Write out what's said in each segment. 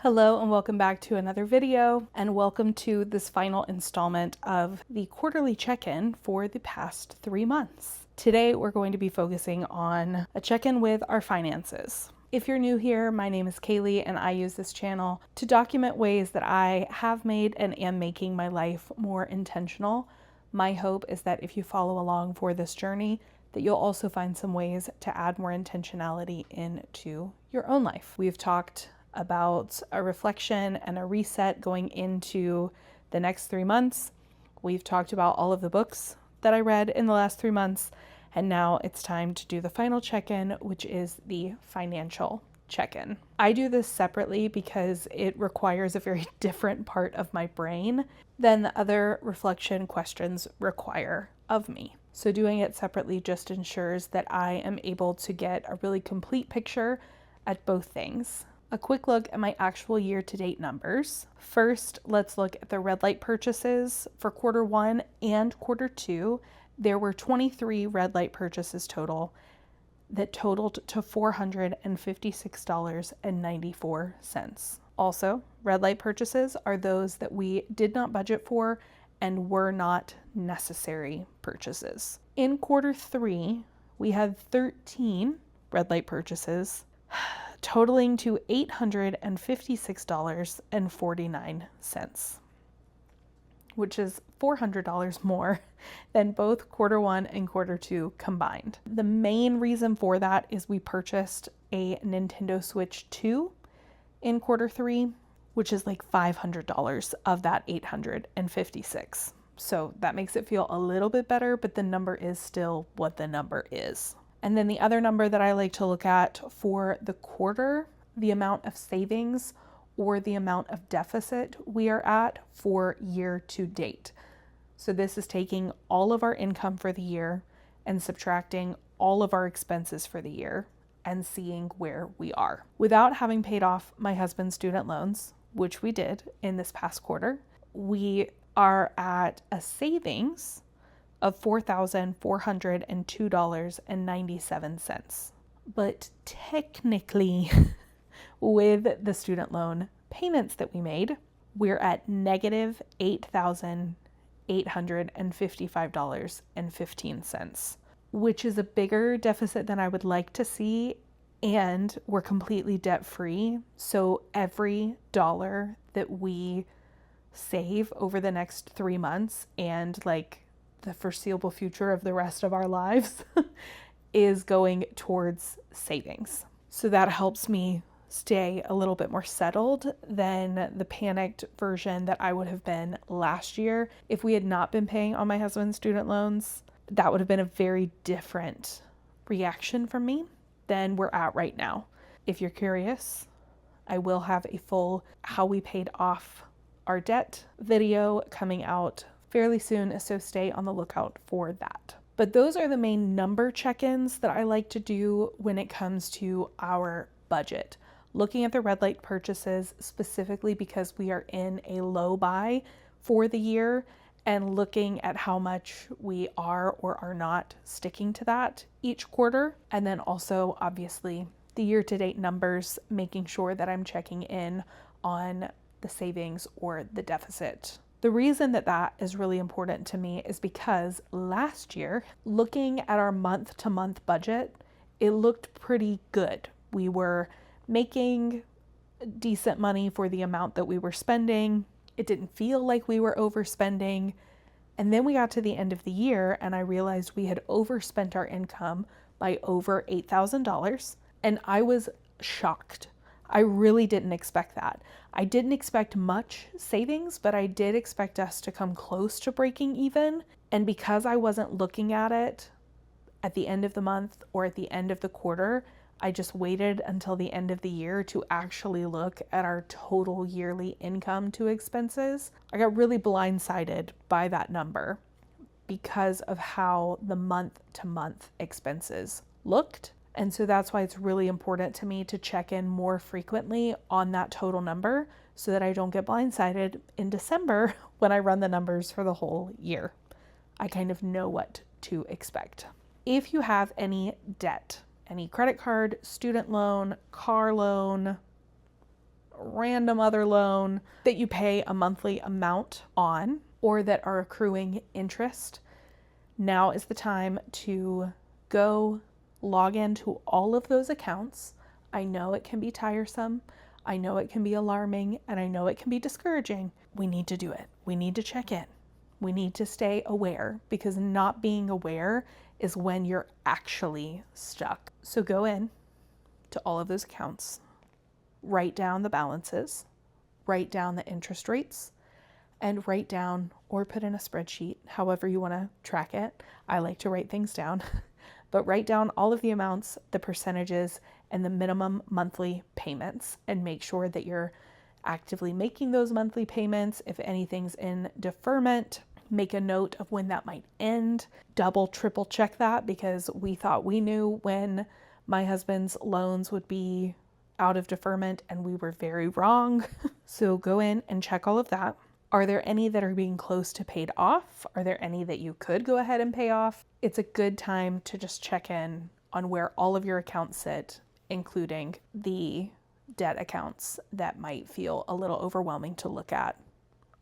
Hello and welcome back to another video, and welcome to this final installment of the quarterly check-in for the past 3 months. Today we're going to be focusing on a check-in with our finances. If you're new here, my name is Kaylee and I use this channel to document ways that I have made and am making my life more intentional. My hope is that if you follow along for this journey, that you'll also find some ways to add more intentionality into your own life. We've talked about a reflection and a reset going into the next 3 months. We've talked about all of the books that I read in the last 3 months, and now it's time to do the final check-in, which is the financial check-in. I do this separately because it requires a very different part of my brain than the other reflection questions require of me. So doing it separately just ensures that I am able to get a really complete picture at both things. A quick look at my actual year-to-date numbers. First, let's look at the red light purchases. For quarter 1 and quarter 2, there were 23 red light purchases total that totaled to $456.94. Also, red light purchases are those that we did not budget for and were not necessary purchases. In quarter 3, we had 13 red light purchases totaling to $856.49, which is $400 more than both quarter 1 and quarter 2 combined. The main reason for that is we purchased a Nintendo Switch 2 in quarter 3, which is like $500 of that $856. So that makes it feel a little bit better, but the number is still what the number is. And then the other number that I like to look at for the quarter, the amount of savings or the amount of deficit we are at for year to date. So this is taking all of our income for the year and subtracting all of our expenses for the year and seeing where we are. Without having paid off my husband's student loans, which we did in this past quarter, we are at a savings of $4,402.97. But technically, with the student loan payments that we made, we're at negative $8,855.15, which is a bigger deficit than I would like to see, and we're completely debt-free. So every dollar that we save over the next 3 months and like the foreseeable future of the rest of our lives is going towards savings. So that helps me stay a little bit more settled than the panicked version that I would have been last year. If we had not been paying on my husband's student loans, that would have been a very different reaction from me than we're at right now. If you're curious, I will have a full how we paid off our debt video coming out fairly soon, so stay on the lookout for that. But those are the main number check-ins that I like to do when it comes to our budget. Looking at the red light purchases specifically because we are in a low buy for the year, and looking at how much we are or are not sticking to that each quarter. And then also obviously the year-to-date numbers, making sure that I'm checking in on the savings or the deficit. The reason that that is really important to me is because last year, looking at our month-to-month budget, it looked pretty good. We were making decent money for the amount that we were spending. It didn't feel like we were overspending. And then we got to the end of the year and I realized we had overspent our income by over $8,000, and I was shocked. I really didn't expect that. I didn't expect much savings, but I did expect us to come close to breaking even. And because I wasn't looking at it at the end of the month or at the end of the quarter, I just waited until the end of the year to actually look at our total yearly income to expenses. I got really blindsided by that number because of how the month-to-month expenses looked. And so that's why it's really important to me to check in more frequently on that total number so that I don't get blindsided in December when I run the numbers for the whole year. I kind of know what to expect. If you have any debt, any credit card, student loan, car loan, random other loan that you pay a monthly amount on or that are accruing interest, now is the time to go log into all of those accounts. I know it can be tiresome. I know it can be alarming, and I know it can be discouraging. We need to do it. We need to check in. We need to stay aware, because not being aware is when you're actually stuck. So go in to all of those accounts, write down the balances, write down the interest rates, and write down or put in a spreadsheet, however you want to track it. I like to write things down, but write down all of the amounts, the percentages, and the minimum monthly payments, and make sure that you're actively making those monthly payments. If anything's in deferment, make a note of when that might end. Double, triple check that, because we thought we knew when my husband's loans would be out of deferment, and we were very wrong. So go in and check all of that. Are there any that are being close to paid off? Are there any that you could go ahead and pay off? It's a good time to just check in on where all of your accounts sit, including the debt accounts that might feel a little overwhelming to look at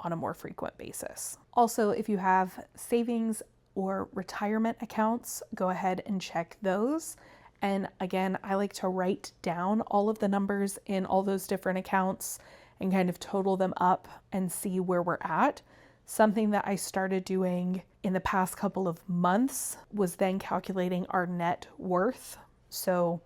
on a more frequent basis. Also, if you have savings or retirement accounts, go ahead and check those. And again, I like to write down all of the numbers in all those different accounts and kind of total them up and see where we're at. Something that I started doing in the past couple of months was then calculating our net worth. So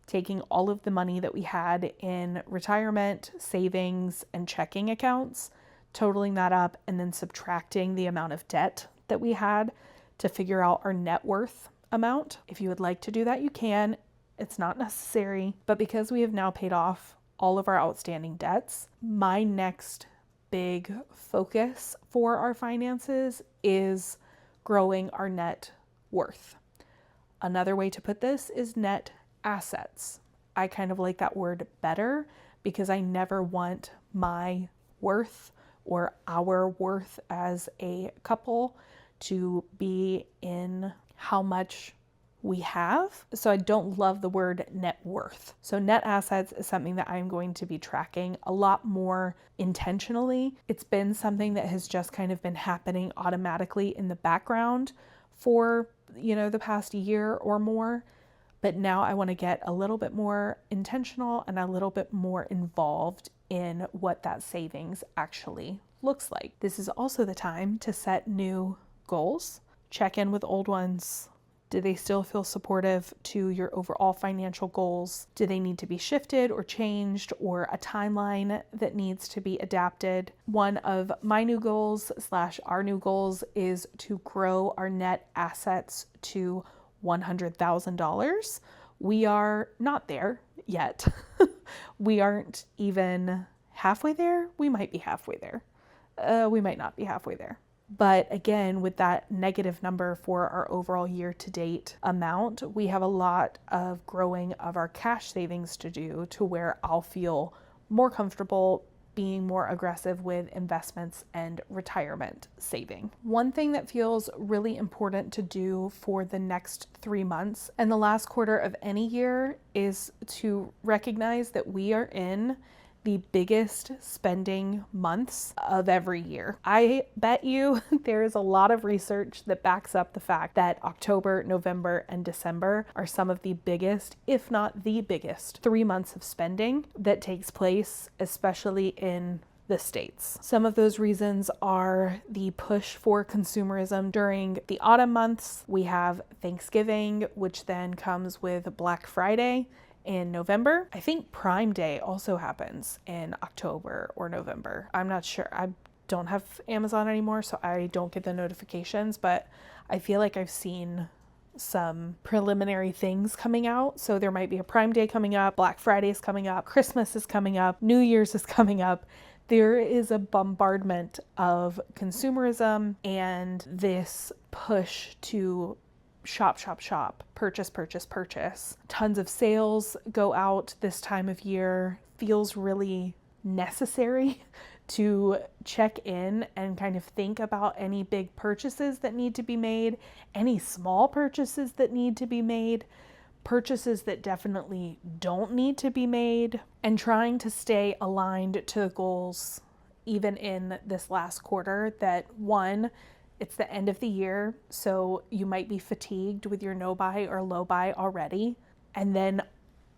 taking all of the money that we had in retirement, savings, and checking accounts, totaling that up, and then subtracting the amount of debt that we had to figure out our net worth amount. If you would like to do that, you can. It's not necessary, but because we have now paid off all of our outstanding debts, my next big focus for our finances is growing our net worth. Another way to put this is net assets. I kind of like that word better, because I never want my worth or our worth as a couple to be in how much we have. So I don't love the word net worth. So net assets is something that I'm going to be tracking a lot more intentionally. It's been something that has just kind of been happening automatically in the background for, the past year or more. But now I want to get a little bit more intentional and a little bit more involved in what that savings actually looks like. This is also the time to set new goals, check in with old ones. Do they still feel supportive to your overall financial goals? Do they need to be shifted or changed, or a timeline that needs to be adapted? One of my new goals / our new goals is to grow our net assets to $100,000. We are not there yet. We aren't even halfway there. We might be halfway there. We might not be halfway there. But again, with that negative number for our overall year-to-date amount, we have a lot of growing of our cash savings to do, to where I'll feel more comfortable being more aggressive with investments and retirement saving. One thing that feels really important to do for the next 3 months and the last quarter of any year is to recognize that we are in the biggest spending months of every year. I bet you there is a lot of research that backs up the fact that October, November, and December are some of the biggest, if not the biggest, 3 months of spending that takes place, especially in the States. Some of those reasons are the push for consumerism during the autumn months. We have Thanksgiving, which then comes with Black Friday in November. I think Prime Day also happens in October or November. I'm not sure. I don't have Amazon anymore, so I don't get the notifications, but I feel like I've seen some preliminary things coming out. So there might be a Prime Day coming up, Black Friday is coming up, Christmas is coming up, New Year's is coming up. There is a bombardment of consumerism and this push to shop, purchase. Tons of sales go out this time of year. Feels really necessary to check in and kind of think about any big purchases that need to be made, any small purchases that need to be made, purchases that definitely don't need to be made, and trying to stay aligned to the goals even in this last quarter. That one, it's the end of the year, so you might be fatigued with your no buy or low buy already. And then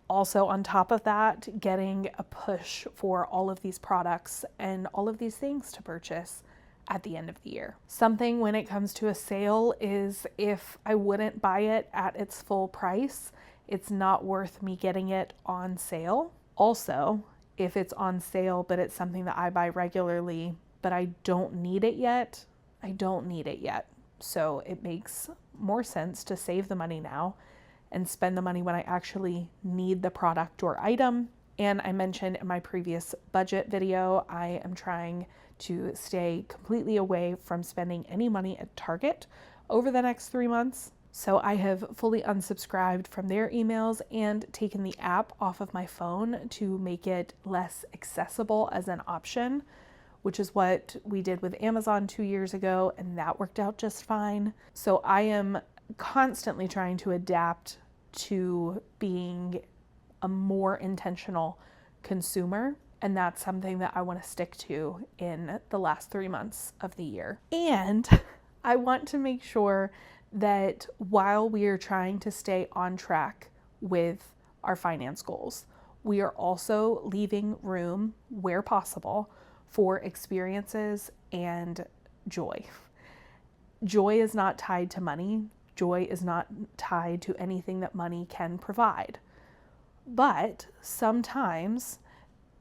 also on top of that, getting a push for all of these products and all of these things to purchase at the end of the year. Something when it comes to a sale is, if I wouldn't buy it at its full price, it's not worth me getting it on sale. Also, if it's on sale, but it's something that I buy regularly, but I don't need it yet, I don't need it yet. So it makes more sense to save the money now and spend the money when I actually need the product or item. And I mentioned in my previous budget video, I am trying to stay completely away from spending any money at Target over the next 3 months. So I have fully unsubscribed from their emails and taken the app off of my phone to make it less accessible as an option, which is what we did with Amazon 2 years ago, and that worked out just fine. So I am constantly trying to adapt to being a more intentional consumer, and that's something that I want to stick to in the last 3 months of the year. And I want to make sure that while we are trying to stay on track with our finance goals, we are also leaving room where possible for experiences and joy. Joy is not tied to money. Joy is not tied to anything that money can provide. But sometimes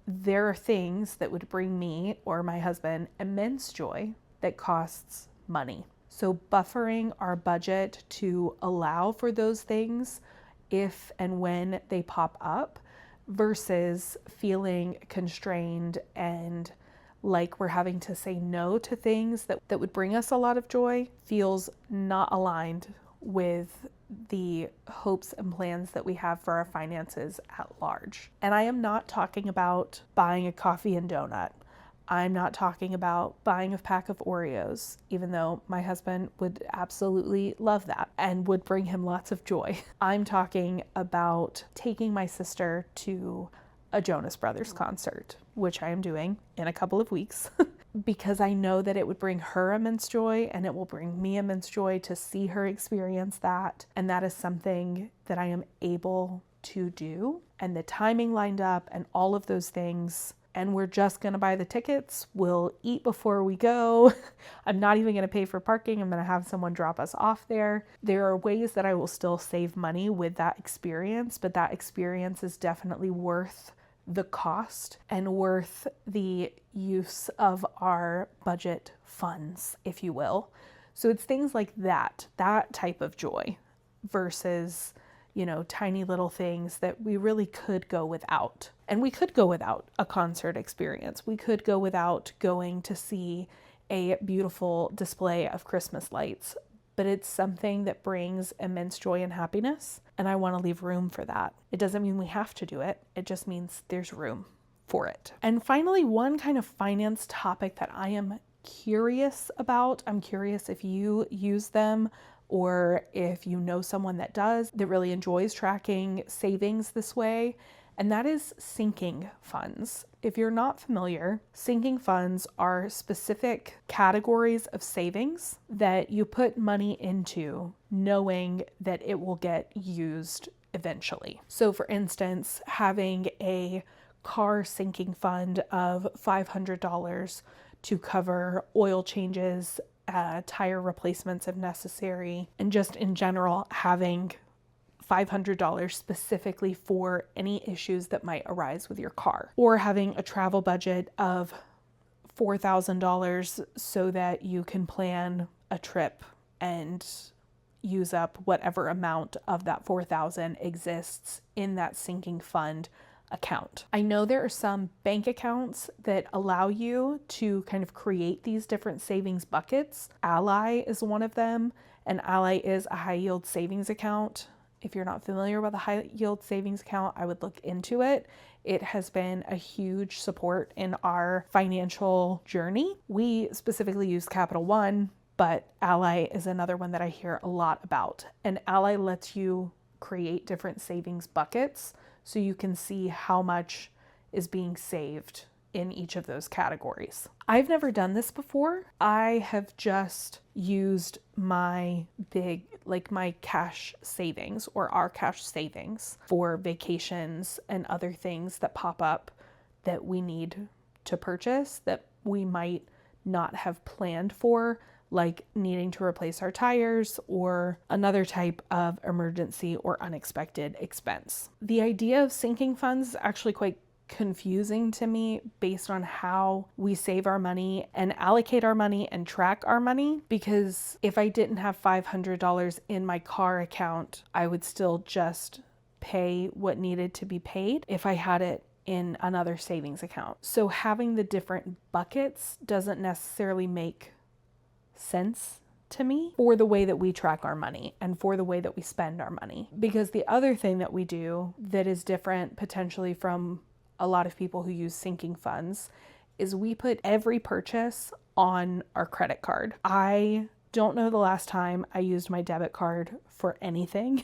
there are things that would bring me or my husband immense joy that costs money. So buffering our budget to allow for those things if and when they pop up, versus feeling constrained and like we're having to say no to things that would bring us a lot of joy, feels not aligned with the hopes and plans that we have for our finances at large. And I am not talking about buying a coffee and donut. I'm not talking about buying a pack of Oreos, even though my husband would absolutely love that and would bring him lots of joy. I'm talking about taking my sister to a Jonas Brothers concert, which I am doing in a couple of weeks, because I know that it would bring her immense joy and it will bring me immense joy to see her experience that. And that is something that I am able to do. And the timing lined up and all of those things. And we're just going to buy the tickets. We'll eat before we go. I'm not even going to pay for parking. I'm going to have someone drop us off there. There are ways that I will still save money with that experience, but that experience is definitely worth the cost and worth the use of our budget funds, if you will. So it's things like that type of joy versus, tiny little things that we really could go without. And we could go without a concert experience. We could go without going to see a beautiful display of Christmas lights, but it's something that brings immense joy and happiness. And I want to leave room for that. It doesn't mean we have to do it. It just means there's room for it. And finally, one kind of finance topic that I am curious about. I'm curious if you use them, or if you know someone that does, that really enjoys tracking savings this way, and that is sinking funds. If you're not familiar, sinking funds are specific categories of savings that you put money into knowing that it will get used eventually. So for instance, having a car sinking fund of $500 to cover oil changes, tire replacements if necessary, and just in general having $500 specifically for any issues that might arise with your car, or having a travel budget of $4,000 so that you can plan a trip and use up whatever amount of that $4,000 exists in that sinking fund account. I know there are some bank accounts that allow you to kind of create these different savings buckets. Ally is one of them, and Ally is a high yield savings account. If you're not familiar with a high yield savings account, I would look into it. It has been a huge support in our financial journey. We specifically use Capital One, but Ally is another one that I hear a lot about. And Ally lets you create different savings buckets so you can see how much is being saved in each of those categories. I've never done this before. I have just used my my cash savings or our cash savings for vacations and other things that pop up that we need to purchase that we might not have planned for, like needing to replace our tires or another type of emergency or unexpected expense. The idea of sinking funds is actually quite confusing to me based on how we save our money and allocate our money and track our money, because if I didn't have $500 in my car account, I would still just pay what needed to be paid if I had it in another savings account. So having the different buckets doesn't necessarily make sense to me for the way that we track our money and for the way that we spend our money. Because the other thing that we do that is different potentially from a lot of people who use sinking funds is we put every purchase on our credit card. I don't know the last time I used my debit card for anything.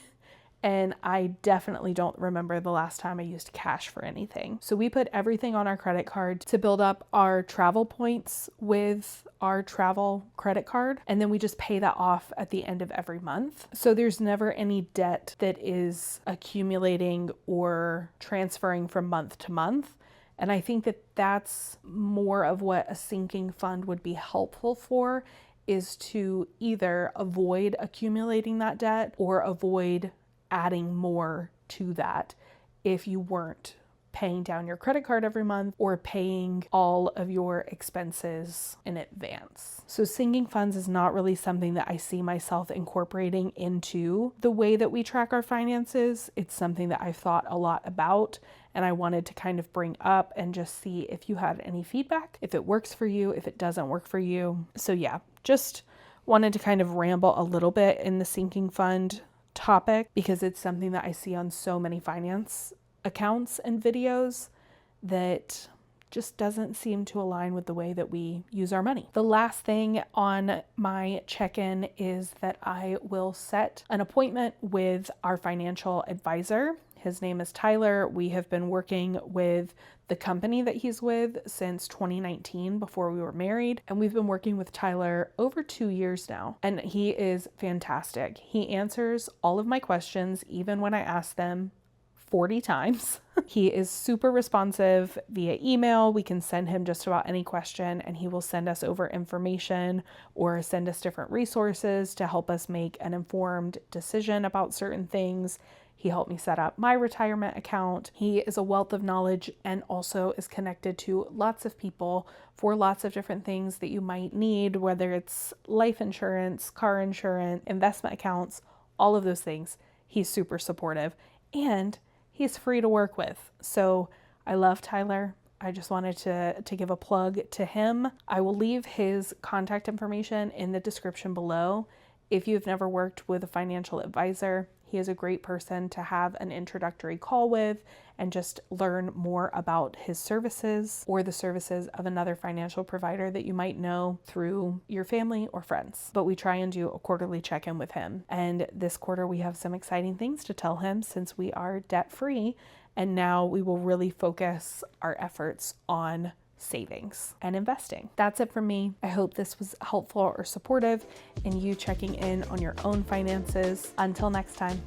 And I definitely don't remember the last time I used cash for anything. So we put everything on our credit card to build up our travel points with our travel credit card. And then we just pay that off at the end of every month. So there's never any debt that is accumulating or transferring from month to month. And I think that that's more of what a sinking fund would be helpful for, is to either avoid accumulating that debt or avoid adding more to that if you weren't paying down your credit card every month or paying all of your expenses in advance. So sinking funds is not really something that I see myself incorporating into the way that we track our finances. It's something that I've thought a lot about, and I wanted to kind of bring up and just see if you had any feedback, if it works for you, if it doesn't work for you. So yeah, just wanted to kind of ramble a little bit in the sinking fund topic because it's something that I see on so many finance accounts and videos that just doesn't seem to align with the way that we use our money. The last thing on my check-in is that I will set an appointment with our financial advisor. His name is Tyler. We have been working with the company that he's with since 2019, before we were married. And we've been working with Tyler over 2 years now. And he is fantastic. He answers all of my questions, even when I ask them 40 times. He is super responsive via email. We can send him just about any question and he will send us over information or send us different resources to help us make an informed decision about certain things. He helped me set up my retirement account. He is a wealth of knowledge and also is connected to lots of people for lots of different things that you might need, whether it's life insurance, car insurance, investment accounts, all of those things. He's super supportive and he's free to work with. So I love Tyler. I just wanted to give a plug to him. I will leave his contact information in the description below. If you've never worked with a financial advisor, he is a great person to have an introductory call with and just learn more about his services or the services of another financial provider that you might know through your family or friends. But we try and do a quarterly check-in with him. And this quarter we have some exciting things to tell him since we are debt-free. And now we will really focus our efforts on savings and investing. That's it from me. I hope this was helpful or supportive in you checking in on your own finances. Until next time.